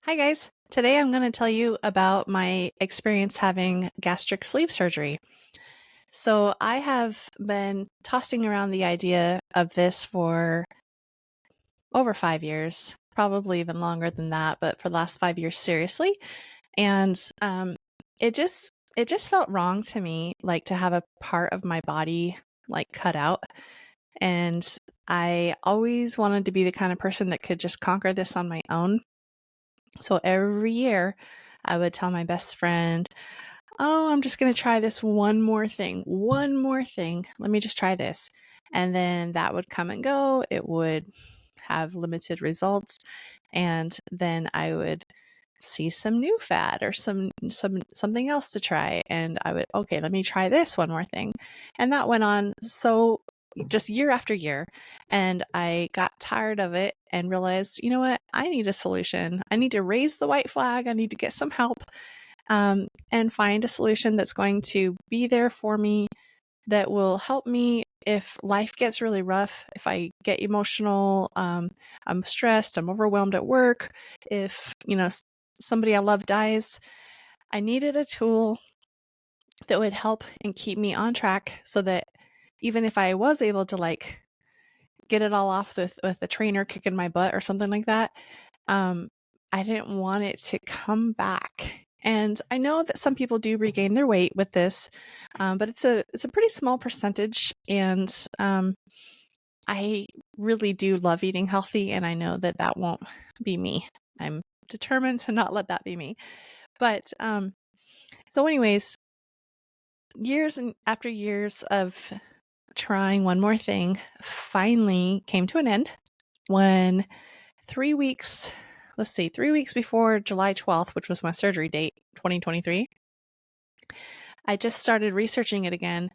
Hi guys. Today I'm going to tell you about my experience having gastric sleeve surgery. So I have been tossing around the idea of this for over 5 years, probably even longer than that, but for the last 5 years seriously. And it just felt wrong to me, like to have a part of my body like cut out. And I always wanted to be the kind of person that could just conquer this on my own. So every year I would tell my best friend, "Oh, I'm just going to try this one more thing. One more thing. Let me just try this." And then that would come and go. It would have limited results. And then I would see some new fad or something else to try, and I would, okay, let me try this one more thing. And that went on so just year after year, and I got tired of it and realized, you know what, I need a solution. I need to raise the white flag. I need to get some help, and find a solution that's going to be there for me, that will help me if life gets really rough, if I get emotional, I'm stressed, I'm overwhelmed at work, if, somebody I love dies. I needed a tool that would help and keep me on track so that even if I was able to like get it all off with a trainer kicking my butt or something like that, um, I didn't want it to come back. And I know that some people do regain their weight with this, but it's a pretty small percentage. And I really do love eating healthy, and I know that that won't be me. I'm determined to not let that be me. But so, anyways, years and after years of trying one more thing finally came to an end when 3 weeks, let's see, 3 weeks before July 12th, which was my surgery date, 2023, I just started researching it again,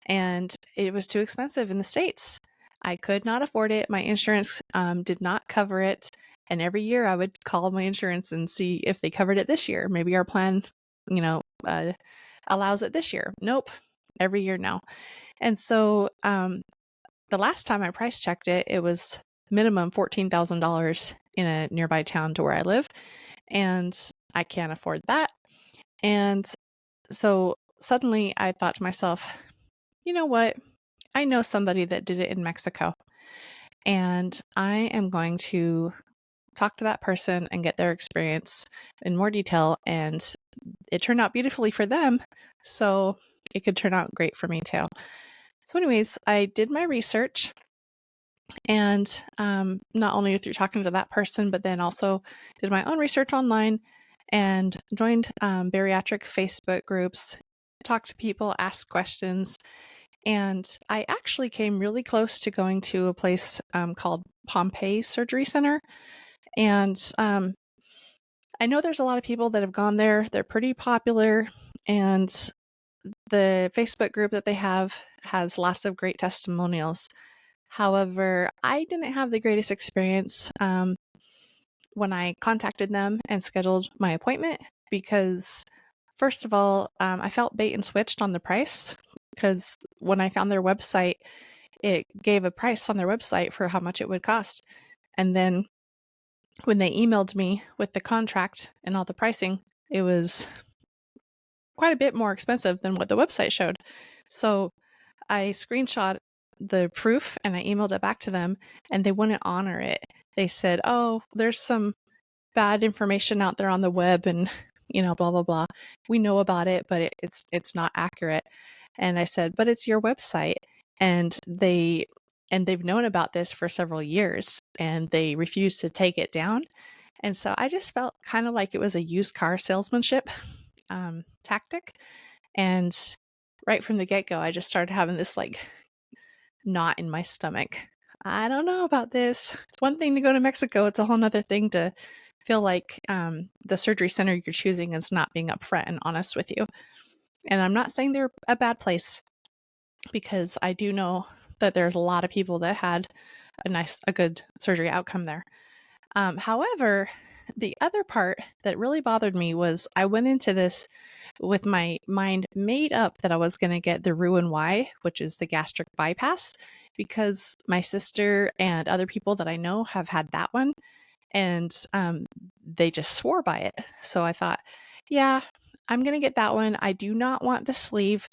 and it was too expensive in the States. I could not afford it. My insurance did not cover it. And every year I would call my insurance and see if they covered it this year. Maybe our plan, allows it this year. Nope. Every year now. And so the last time I price checked it, it was minimum $14,000 in a nearby town to where I live. And I can't afford that. And so suddenly I thought to myself, you know what? I know somebody that did it in Mexico, and I am going to talk to that person and get their experience in more detail. And it turned out beautifully for them, so it could turn out great for me too. So anyways, I did my research, and not only through talking to that person, but then also did my own research online and joined bariatric Facebook groups, talked to people, asked questions. And I actually came really close to going to a place called Pompeii Surgery Center. And I know there's a lot of people that have gone there. They're pretty popular. And the Facebook group that they have has lots of great testimonials. However, I didn't have the greatest experience when I contacted them and scheduled my appointment because, first of all, I felt bait and switched on the price, because when I found their website, it gave a price on their website for how much it would cost. And then when they emailed me with the contract and all the pricing, it was quite a bit more expensive than what the website showed. So I screenshot the proof and I emailed it back to them, and they wouldn't honor it. They said, "Oh, there's some bad information out there on the web, and blah blah blah. We know about it, but it's not accurate." And I said, "But it's your website." And they've known about this for several years, and they refused to take it down. And so I just felt kind of like it was a used car salesmanship tactic. And right from the get-go, I just started having this like knot in my stomach. I don't know about this. It's one thing to go to Mexico. It's a whole nother thing to feel like the surgery center you're choosing is not being upfront and honest with you. And I'm not saying they're a bad place, because I do know that there's a lot of people that had a good surgery outcome there. However, the other part that really bothered me was I went into this with my mind made up that I was going to get the Roux-en-Y, which is the gastric bypass, because my sister and other people that I know have had that one. And they just swore by it. So I thought, yeah, I'm going to get that one. I do not want the sleeve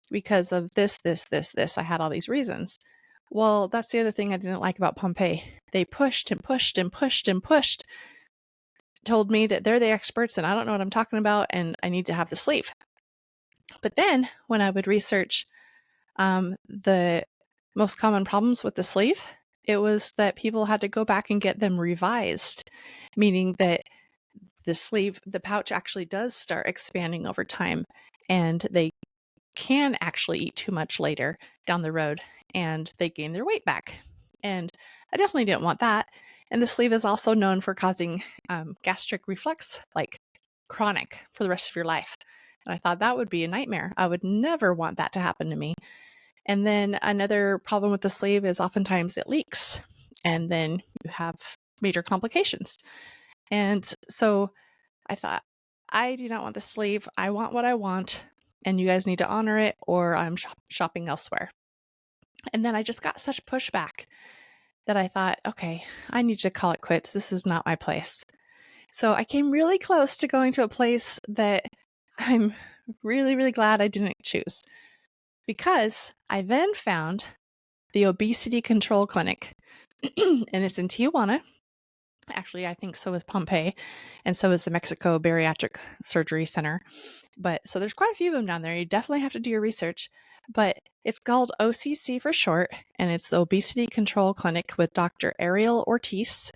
because of this, this, this, this. I had all these reasons. Well, that's the other thing I didn't like about Pompeii. They pushed and pushed and pushed and pushed, told me that they're the experts and I don't know what I'm talking about and I need to have the sleeve. But then when I would research the most common problems with the sleeve, it was that people had to go back and get them revised, meaning that the sleeve, the pouch actually does start expanding over time and they can actually eat too much later down the road and they gain their weight back. And I definitely didn't want that. And the sleeve is also known for causing gastric reflux, like chronic for the rest of your life. And I thought that would be a nightmare. I would never want that to happen to me. And then another problem with the sleeve is oftentimes it leaks and then you have major complications. And so I thought, I do not want the sleeve. I want what I want and you guys need to honor it or I'm shopping elsewhere. And then I just got such pushback that I thought, okay, I need to call it quits. This is not my place. So I came really close to going to a place that I'm really, really glad I didn't choose, because I then found the Obesity Control Clinic, and it's in Tijuana. Actually, I think so is Pompeii, and so is the Mexico Bariatric Surgery Center. But so there's quite a few of them down there. You definitely have to do your research. But it's called OCC for short, and it's the Obesity Control Clinic with Dr. Ariel Ortiz.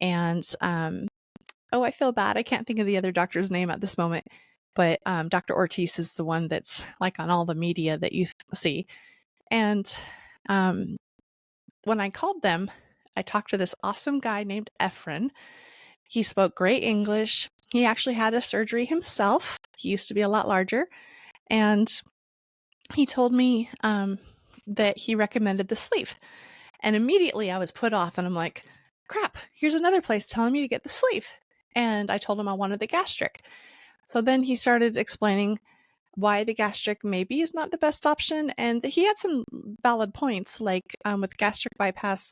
And I feel bad. I can't think of the other doctor's name at this moment. But Dr. Ortiz is the one that's like on all the media that you see. And when I called them, I talked to this awesome guy named Efren. He spoke great English. He actually had a surgery himself. He used to be a lot larger. And he told me that he recommended the sleeve. And immediately I was put off and I'm like, crap, here's another place telling me to get the sleeve. And I told him I wanted the gastric. So then he started explaining why the gastric maybe is not the best option. And he had some valid points, like with gastric bypass,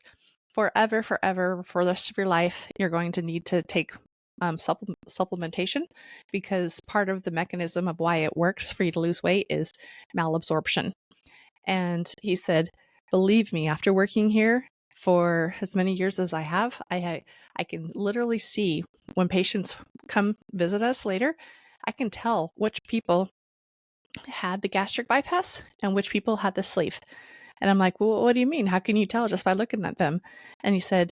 forever, for the rest of your life, you're going to need to take supplementation, because part of the mechanism of why it works for you to lose weight is malabsorption. And he said, believe me, after working here for as many years as I have, I can literally see when patients come visit us later, I can tell which people had the gastric bypass and which people had the sleeve. And I'm like, well, what do you mean? How can you tell just by looking at them? And he said,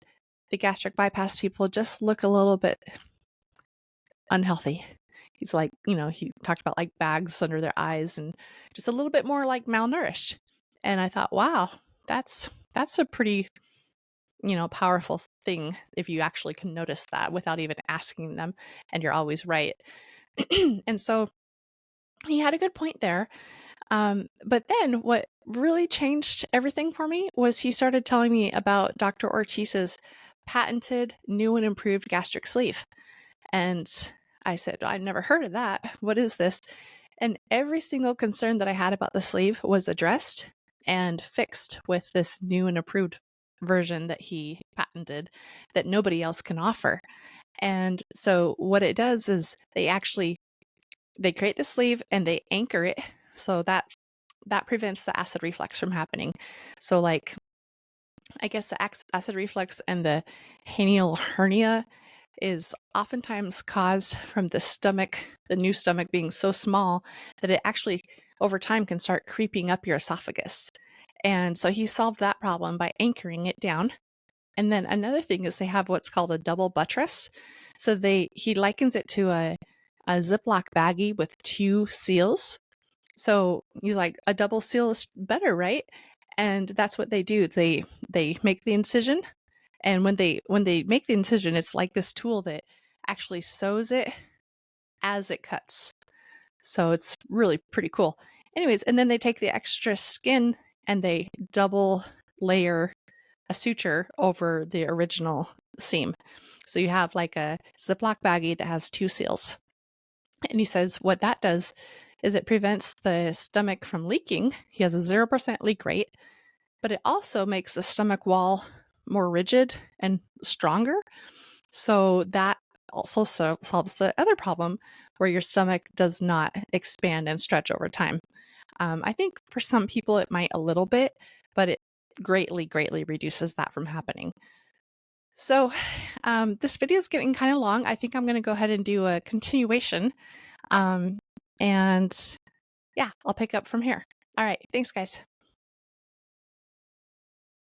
the gastric bypass people just look a little bit unhealthy. He's like, he talked about like bags under their eyes and just a little bit more like malnourished. And I thought, wow, that's a pretty, powerful thing if you actually can notice that without even asking them, and you're always right. And so he had a good point there. But then what really changed everything for me was he started telling me about Dr. Ortiz's patented new and improved gastric sleeve. And I said, I've never heard of that. What is this? And every single concern that I had about the sleeve was addressed and fixed with this new and improved version that he patented that nobody else can offer. And so what it does is they create the sleeve and they anchor it so that prevents the acid reflux from happening. So like, I guess the acid reflux and the hiatal hernia is oftentimes caused from the new stomach being so small that it actually over time can start creeping up your esophagus. And so he solved that problem by anchoring it down. And then another thing is they have what's called a double buttress. So he likens it to a Ziploc baggie with two seals. So he's like, a double seal is better, right? And that's what they do. They make the incision, and when they make the incision, it's like this tool that actually sews it as it cuts. So it's really pretty cool. Anyways, and then they take the extra skin and they double layer a suture over the original seam. So you have like a Ziploc baggie that has two seals. And he says what that does is it prevents the stomach from leaking. He has a 0% leak rate, but it also makes the stomach wall more rigid and stronger. So that also solves the other problem where your stomach does not expand and stretch over time. I think for some people it might a little bit, but it greatly, greatly reduces that from happening. So this video is getting kind of long. I think I'm going to go ahead and do a continuation. And yeah, I'll pick up from here. All right. Thanks, guys.